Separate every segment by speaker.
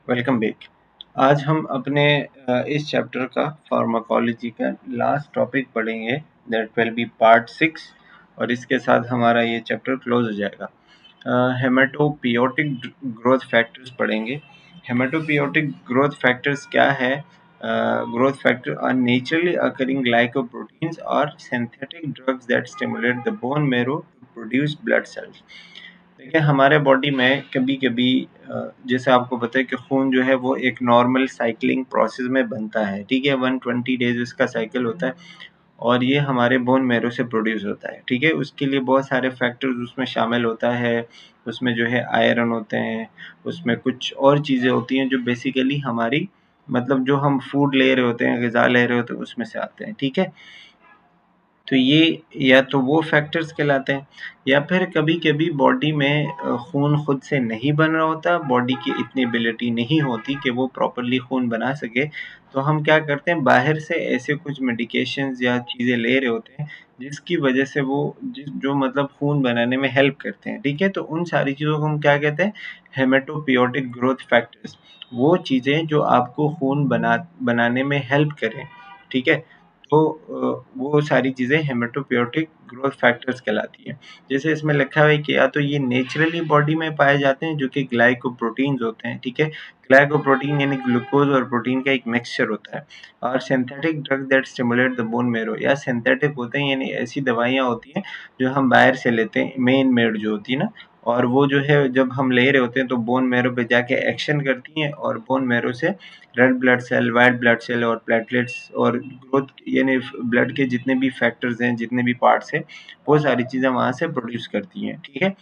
Speaker 1: Welcome back. आज हम अपने इस चैप्टर का फार्माकोलॉजी का लास्ट टॉपिक पढ़ेंगे, दैट विल बी पार्ट 6 और इसके साथ हमारा ये चैप्टर क्लोज हो जाएगा। हेमेटोपियोटिक ग्रोथ फैक्टर्स पढ़ेंगे। हेमेटोपियोटिक ग्रोथ फैक्टर्स क्या है? Growth factor are naturally occurring glycoproteins और synthetic drugs that stimulate the bone marrow to produce blood cells. देखिए हमारे बॉडी में कभी कभी जैसे आपको पता है कि खून जो है वो एक नॉर्मल साइकिलिंग प्रोसेस में बनता है, ठीक है। 120 डेज इसका साइकिल होता है और ये हमारे बोन मैरो से प्रोड्यूस होता है, ठीक है। उसके लिए बहुत सारे फैक्टर्स उसमें शामिल होता है। उसमें जो है आयरन होते हैं, उसमें कुछ और चीज़ें होती हैं जो बेसिकली हमारी मतलब जो हम फूड ले रहे होते हैं, ग़िज़ा ले रहे होते हैं, उसमें से आते हैं, ठीक है। तो ये या तो वो फैक्टर्स कहलाते हैं या फिर कभी-कभी बॉडी में खून खुद से नहीं बन रहा होता, बॉडी की इतनी एबिलिटी नहीं होती कि वो प्रॉपर्ली खून बना सके, तो हम क्या करते हैं बाहर से ऐसे कुछ मेडिकेशंस या चीज़ें ले रहे होते हैं, जिसकी वजह से वो जो मतलब खून बनाने में हेल्प करते हैं, ठीक है। तो उन सारी चीज़ों को हम क्या कहते हैं? हेमेटोपियोटिक ग्रोथ फैक्टर्स। वो चीज़ें जो आपको खून बनाने में हेल्प करें, ठीक है। तो वो सारी चीज़ें हेमेटोपियोटिक ग्रोथ फैक्टर्स कहलाती हैं। जैसे इसमें लिखा हुआ है कि या तो ये नेचुरली बॉडी में पाए जाते हैं जो कि ग्लाइकोप्रोटीन्स होते हैं, ठीक है। ग्लाइकोप्रोटीन यानी ग्लूकोज और प्रोटीन का एक मिक्सचर होता है। और synthetic drug that stimulate the bone marrow, या सिंथेटिक होते हैं यानी ऐसी दवाइयाँ होती हैं जो हम बाहर से लेते हैं, मेन मेड जो होती है ना, और वो जो है जब हम ले रहे होते हैं तो बोन मैरो पे जाके एक्शन करती हैं और बोन मैरो से red blood cell, white blood cell और प्लेटलेट्स और ग्रोथ यानी ब्लड के जितने भी फैक्टर्स हैं, जितने भी पार्ट्स हैं, वो सारी चीज़ें वहाँ से प्रोड्यूस करती हैं, ठीक है।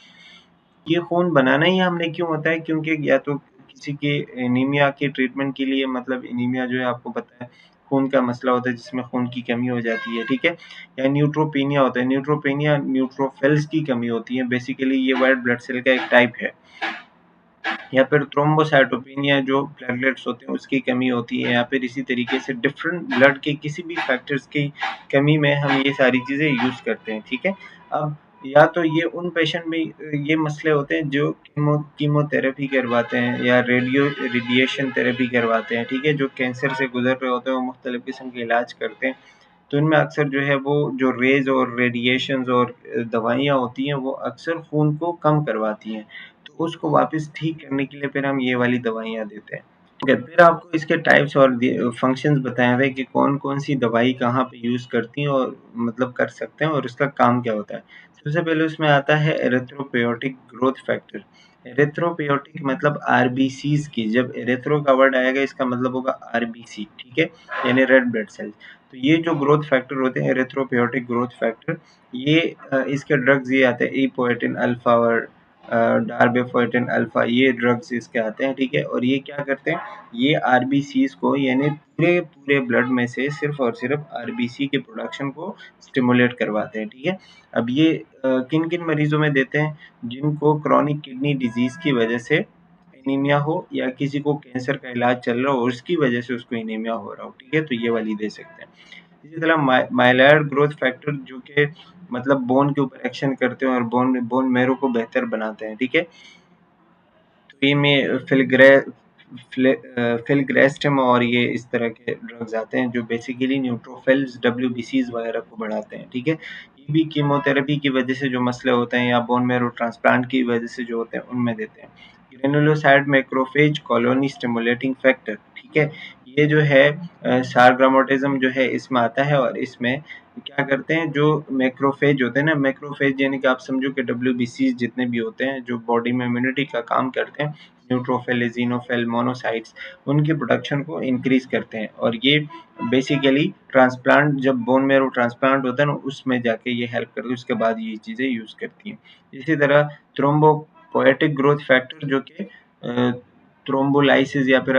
Speaker 1: ये खून बनाना ही हमने क्यों होता है? क्योंकि या तो किसी के एनीमिया के ट्रीटमेंट के लिए, मतलब एनीमिया जो है आपको पता है खून का मसला होता है जिसमें खून की कमी हो जाती है, ठीक है। या न्यूट्रोपेनिया होता है, न्यूट्रोपेनिया न्यूट्रोफिल्स की कमी होती है, बेसिकली ये वाइट ब्लड सेल का एक टाइप है। या फिर थ्रोम्बोसाइटोपेनिया जो प्लेटलेट्स होते हैं उसकी कमी होती है, या फिर इसी तरीके से डिफरेंट ब्लड के किसी भी फैक्टर्स की कमी में हम ये सारी चीज़ें यूज़ करते हैं, ठीक है। अब या तो ये उन पेशेंट में ये मसले होते हैं जो कीमोथेरेपी करवाते हैं या रेडिएशन थेरेपी करवाते हैं, ठीक है। जो कैंसर से गुजर रहे होते हैं वो मुख्तलिफ किस्म के इलाज करते हैं, तो इनमें अक्सर जो है वो जो रेज़ और रेडिएशंस और दवाइयाँ होती हैं वो अक्सर खून को कम करवाती हैं। तो उसको वापस ठीक करने के लिए फिर हम ये वाली दवाइयाँ देते हैं। ठीक है, फिर आपको इसके टाइप्स और फंक्शंस बताए हुए कि कौन-कौन सी दवाई कहाँ पे यूज़ करती हैं और मतलब कर सकते हैं और उसका काम क्या होता है। सबसे पहले उसमें आता है एरिथ्रोपोएटिक ग्रोथ फैक्टर। एरिथ्रोपोएटिक मतलब आरबीसीज़ की, जब एरिथ्रो का वर्ड आएगा इसका मतलब होगा आरबीसी, ठीक है, यानी रेड ब्लड सेल्स। तो ये जो ग्रोथ फैक्टर होते हैं एरिथ्रोपोएटिक ग्रोथ फैक्टर, ये इसके ड्रग्स ये आते हैं इपोएटिन अल्फा और डार्बेफोएटिन अल्फा, ये ड्रग्स इसके आते हैं, ठीक है। और ये क्या करते हैं? ये आरबीसीज को यानी पूरे पूरे ब्लड में से सिर्फ और सिर्फ आरबीसी के प्रोडक्शन को स्टिमुलेट करवाते हैं, ठीक है। अब ये किन किन मरीजों में देते हैं? जिनको क्रॉनिक किडनी डिजीज की वजह से एनीमिया हो या किसी को कैंसर का इलाज चल रहा हो और उसकी वजह से उसको एनीमिया हो रहा हो, ठीक है, तो ये वाली दे सकते हैं। इसी तरह माइलॉइड ग्रोथ फैक्टर जो कि मतलब बोन के ऊपर एक्शन करते हैं और बोन मैरो को बेहतर बनाते हैं, ठीक है। तो ये में फिलग्रेस्टम और ये इस तरह के ड्रग्स आते हैं जो बेसिकली न्यूट्रोफिल्स डब्ल्यूबीसीज वगैरह को बढ़ाते हैं, ठीक है। ये भी कीमोथेरेपी की वजह से जो मसले होते हैं या बोन मैरो ट्रांसप्लांट की वजह से जो होते हैं उनमें देते हैं। ग्रेनुलोसाइड मैक्रोफेज कॉलोनी स्टिमुलेटिंग फैक्टर, ठीक है। ये जो है सारग्रामोटिज्म जो है इसमें आता है और इसमें क्या करते हैं जो मैक्रोफेज होते हैं ना, मैक्रोफेज यानी कि आप समझो कि डब्ल्यूबीसी जितने भी होते हैं जो बॉडी में इम्यूनिटी का काम करते हैं, न्यूट्रोफिल, इज़िनोफिल, मोनोसाइट्स, उनकी प्रोडक्शन को इंक्रीज करते हैं और ये बेसिकली ट्रांसप्लांट जब बोन मैरो ट्रांसप्लांट होता है ना उसमें जाके ये हेल्प करती है, उसके बाद ये चीज़ें यूज़ करती हैं। इसी तरह थ्रोम्बोपोएटिक ग्रोथ फैक्टर जो कि थ्रोम्बोलाइसिस या फिर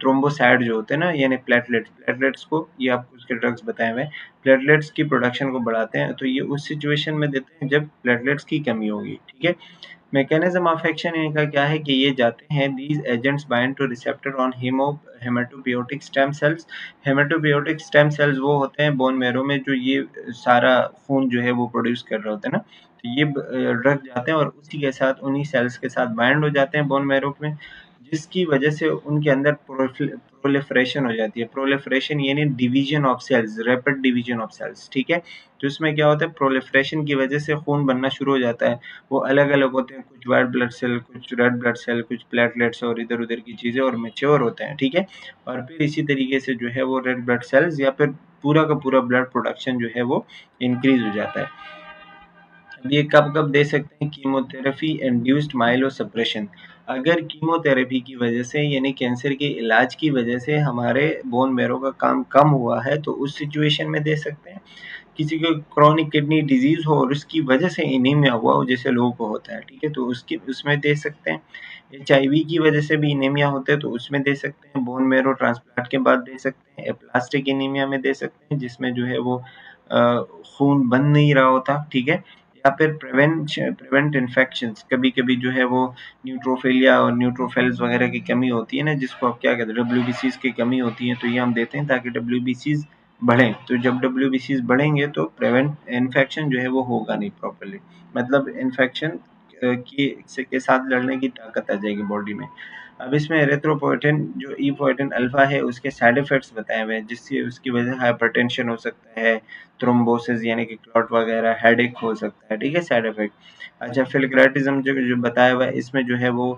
Speaker 1: थ्रोम्बोसाइड जो होते हैं ना यानी प्लेटलेट्स को, ये आपको उसके ड्रग्स बताए हुए हैं, प्लेटलेट्स की प्रोडक्शन को बढ़ाते हैं, तो ये उस सिचुएशन में देते हैं जब प्लेटलेट्स की कमी होगी, ठीक है। मैकेनिज्म ऑफ एक्शन इनका क्या है कि ये जाते हैं these agents bind to receptor on haematopoietic stem cells. Haematopoietic stem cells वो होते हैं बोन मैरो में जो ये सारा खून जो है वो प्रोड्यूस कर रहे होते हैं ना, तो ये ड्रग जाते हैं और उसी के साथ उन्हीं सेल्स के साथ बाइंड हो जाते हैं बोन मैरो में, जिसकी वजह से उनके अंदर प्रोलिफरेशन हो जाती है। प्रोलिफरेशन यानी division of cells, rapid division of cells, ठीक है। तो इसमें क्या होता है, प्रोलिफरेशन की वजह से खून बनना शुरू हो जाता है। वो अलग अलग होते हैं, कुछ वाइट ब्लड सेल, कुछ रेड ब्लड सेल, कुछ प्लेटलेट्स और इधर उधर की चीज़ें, और मेच्योर होते हैं, ठीक है। और फिर इसी तरीके से जो है वो रेड ब्लड सेल्स या फिर पूरा का पूरा ब्लड प्रोडक्शन जो है वो इंक्रीज हो जाता है। अब ये कब कब दे सकते हैं, कीमोथेरेपी इंड्यूस्ड माइलोसप्रेशन। अगर कीमोथेरेपी की वजह से यानी कैंसर के इलाज की वजह से हमारे बोन मैरो का काम कम हुआ है तो उस सिचुएशन में दे सकते हैं। किसी को क्रॉनिक किडनी डिजीज हो और उसकी वजह से एनीमिया हुआ हो, जैसे लोगों को होता है, ठीक है, तो उसकी उसमें दे सकते हैं। HIV की वजह से भी एनीमिया होते हैं तो उसमें दे सकते हैं। बोन मैरो ट्रांसप्लांट के बाद दे सकते हैं। एप्लास्टिक एनीमिया में दे सकते हैं, जिसमें जो है वो खून बन नहीं रहा होता, ठीक है। या फिर प्रिवेंट इन्फेक्शंस, कभी कभी जो है वो न्यूट्रोफिलिया और न्यूट्रोफिल्स वगैरह की कमी होती है ना, जिसको आप क्या कहते हैं, WBCs की कमी होती है, तो ये हम देते हैं ताकि WBCs बढ़ें। तो जब WBCs बढ़ेंगे तो प्रिवेंट इन्फेक्शन जो है वो होगा नहीं प्रॉपर्ली, मतलब इन्फेक्शन के साथ लड़ने की ताकत आ जाएगी बॉडी में। अब इसमें एरिथ्रोपोएटिन जो ई-पोएटिन अल्फा है उसके साइड इफेक्ट्स बताए हुए हैं, जिससे उसकी वजह से हाइपरटेंशन हो सकता है, थ्रोम्बोसिस यानी कि क्लॉट वगैरह, हेडेक हो सकता है, ठीक है, साइड इफेक्ट। अच्छा, फिलग्रेटिज्म जो जो बताया हुआ है इसमें जो है वो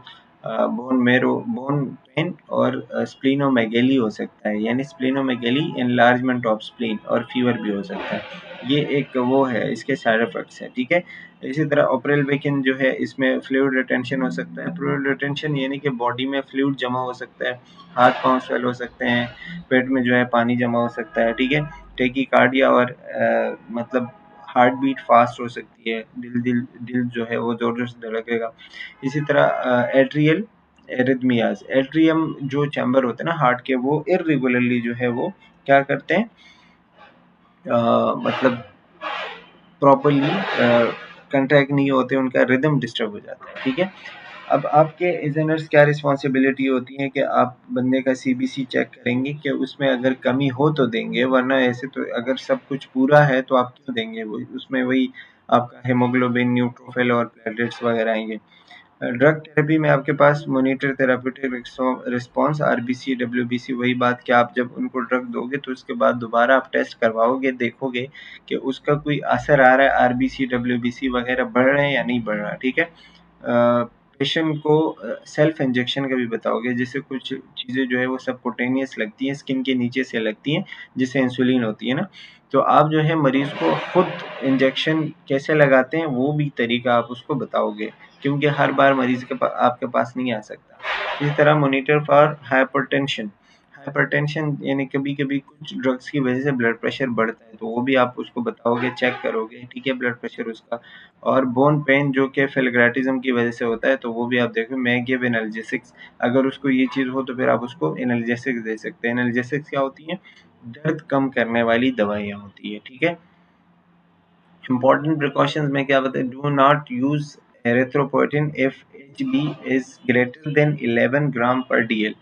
Speaker 1: बोन पेन और स्प्लीनोमेगेली हो सकता है, यानी स्प्लीनोमेगेली एनलार्जमेंट ऑफ स्प्लीन, और फीवर भी हो सकता है। ये एक वो है, इसके साइड इफेक्ट्स है, ठीक है। इसी तरह ओप्रेल वेकिन जो है इसमें फ्लूइड रिटेंशन हो सकता है। फ्लूइड रिटेंशन यानी कि बॉडी में फ्लूइड जमा हो सकता है, हाथ पांव स्वेल हो सकते हैं, पेट में जो है पानी जमा हो सकता है, ठीक है। टेकीकार्डिया और मतलब हार्ट बीट फास्ट हो सकती है, दिल जो है वो जोर जोर से धड़केगा। इसी तरह एट्रियल एरिथमियाज, एट्रियम जो चैम्बर होते हैं ना हार्ट के, वो इरेगुलरली जो है वो क्या करते हैं, मतलब प्रॉपरली कंट्रैक्ट नहीं होते, उनका रिदम डिस्टर्ब हो जाता है, ठीक है। अब आपके एजेंट्स क्या रिस्पॉन्सिबिलिटी होती है कि आप बंदे का CBC चेक करेंगे कि उसमें अगर कमी हो तो देंगे, वरना ऐसे तो अगर सब कुछ पूरा है तो आप क्यों देंगे, वो उसमें वही आपका हेमोग्लोबिन, न्यूट्रोफिल और प्लेटलेट्स वगैरह आएंगे। ड्रग थेरेपी में आपके पास monitor therapeutic response, RBC WBC, वही बात कि आप जब उनको ड्रग दोगे तो उसके बाद दोबारा आप टेस्ट करवाओगे, देखोगे कि उसका कोई असर आ रहा है, RBC WBC वगैरह बढ़ रहे हैं या नहीं बढ़ रहा, ठीक है। पेशेंट को सेल्फ इंजेक्शन का भी बताओगे, जैसे कुछ चीज़ें जो है वो सबकुटेनियस लगती हैं, स्किन के नीचे से लगती हैं, जिससे इंसुलिन होती है ना, तो आप जो है मरीज को खुद इंजेक्शन कैसे लगाते हैं वो भी तरीका आप उसको बताओगे, क्योंकि हर बार मरीज के आपके पास नहीं आ सकता। इसी तरह मॉनिटर फॉर हाइपरटेंशन, हाइपरटेंशन यानी कभी कभी कुछ ड्रग्स की वजह से ब्लड प्रेशर बढ़ता है, तो वो भी आप उसको बताओगे, चेक करोगे, ठीक है, ब्लड प्रेशर उसका। और बोन पेन जो कि फिलग्रेटिज्म की वजह से होता है, तो वो भी आप देखो, मैं गिव एनाल्जेसिक्स, अगर उसको ये चीज़ हो तो फिर आप उसको एनाल्जेसिक्स दे सकते हैं। एनाल्जेसिक्स क्या होती है, दर्द कम करने वाली दवाइयाँ होती है, ठीक है। इंपॉर्टेंट प्रिकॉशंस में क्या बताए, do not use erythropoietin if HB is greater than 11 ग्राम पर DL।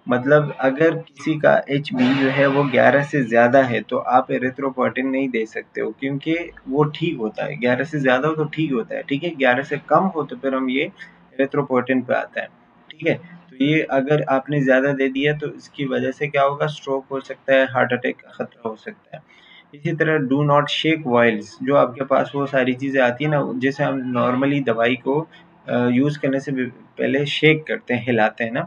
Speaker 1: मतलब अगर किसी का HB जो है वो 11 से ज़्यादा है तो आप एरिथ्रोपोएटिन नहीं दे सकते हो, क्योंकि वो ठीक होता है, 11 से ज़्यादा हो तो ठीक होता है, ठीक है, 11 से कम हो तो फिर हम ये एरिथ्रोपोएटिन पे आता है, ठीक है। तो ये अगर आपने ज़्यादा दे दिया तो इसकी वजह से क्या होगा, स्ट्रोक हो सकता है, हार्ट अटैक का खतरा हो सकता है। इसी तरह डू नॉट शेक वाइल्स, जो आपके पास वो सारी चीज़ें आती है ना, जैसे हम नॉर्मली दवाई को यूज़ करने से पहले शेक करते हैं, हिलाते हैं ना,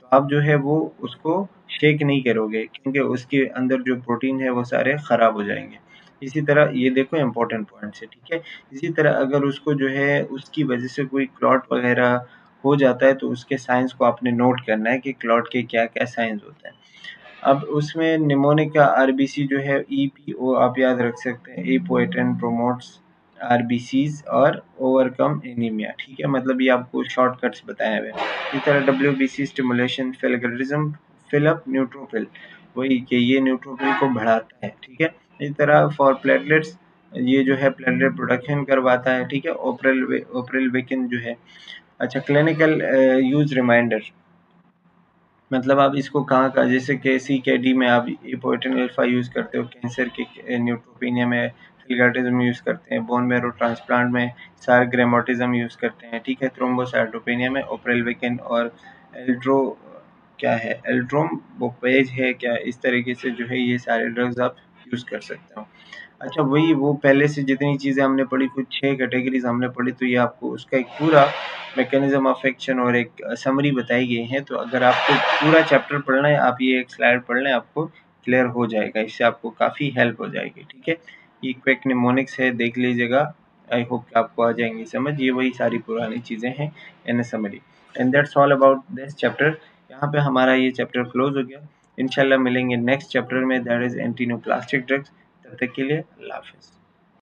Speaker 1: तो आप जो है वो उसको शेक नहीं करोगे, क्योंकि उसके अंदर जो प्रोटीन है वो सारे ख़राब हो जाएंगे। इसी तरह ये देखो इम्पोर्टेंट पॉइंट्स है, ठीक है। इसी तरह अगर उसको जो है उसकी वजह से कोई क्लॉट वगैरह हो जाता है तो उसके साइंस को आपने नोट करना है कि क्लॉट के क्या क्या साइंस होते हैं। अब उसमें निमोनिक का RBC जो है EPO आप याद रख सकते हैं, एपोएटिन प्रोमोट्स RBCs और ओवरकम एनीमिया, ठीक है, मतलब ये आपको शॉर्टकट्स बताए हुए हैं। इस तरह WBC स्टिमुलेशन फिलग्रेटिज्म, फिलअप न्यूट्रोफिल, वही कि ये न्यूट्रोफिल को बढ़ाता है, ठीक है। इस तरह फॉर प्लेटलेट्स, ये जो है प्लेटलेट प्रोडक्शन करवाता है, ठीक है। ओप्रेल वेकिन जो है। अच्छा, क्लिनिकल यूज रिमाइंडर, मतलब आप इसको कहाँ जैसे कि CKD में आप एपोएटिन अल्फा यूज़ करते हो, कैंसर के न्यूट्रोपिनिया में फिलगार्टिज्म यूज़ करते हैं, बोन मैरो ट्रांसप्लांट में सारग्रेमोटिज्म यूज़ करते हैं, ठीक है, थ्रोम्बोसाइटोपेनिया में ओप्रेलवेकिन और एल्ड्रो क्या है, एल्ड्रोम्बोपेज है क्या, इस तरीके से जो है ये सारे ड्रग्स आप यूज़ कर सकते हो। अच्छा, वही वो पहले से जितनी चीज़ें हमने पढ़ी, कुछ 6 कैटेगरीज हमने पढ़ी, तो ये आपको उसका एक पूरा मैकेनिज्म ऑफ एक्शन और एक समरी बताई गई है। तो अगर आपको पूरा चैप्टर पढ़ना है, आप ये एक स्लाइड पढ़ लें, आपको क्लियर हो जाएगा, इससे आपको काफ़ी हेल्प हो जाएगी। ठीक है, ये क्विक निमोनिक्स है, देख लीजिएगा, आई होप कि आपको आ जाएंगी समझ। ये वही सारी पुरानी चीज़ें हैं इन summary, and that's all about this chapter. यहाँ पे हमारा ये चैप्टर क्लोज हो गया। इंशाल्लाह मिलेंगे नेक्स्ट चैप्टर में, दैट इज एंटीनोप्लास्टिक ड्रग्स। तब तक के लिए अल्लाह हाफिज़।